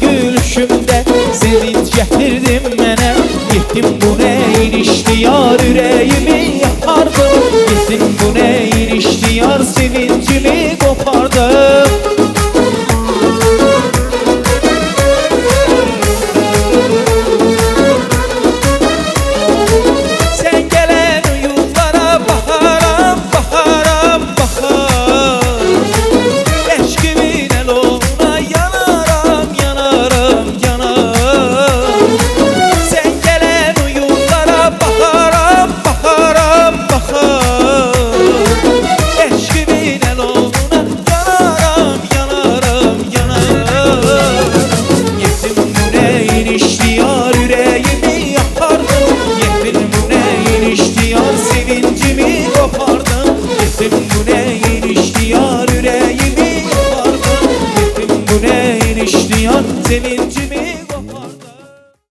gülüşümdə sevinç gətirdim mənə. Getdim bu nə ilişdi yar, ürəyimi yapardım. Getdim bu nə ilişdi yar, sevincimi qopardım. Sevinci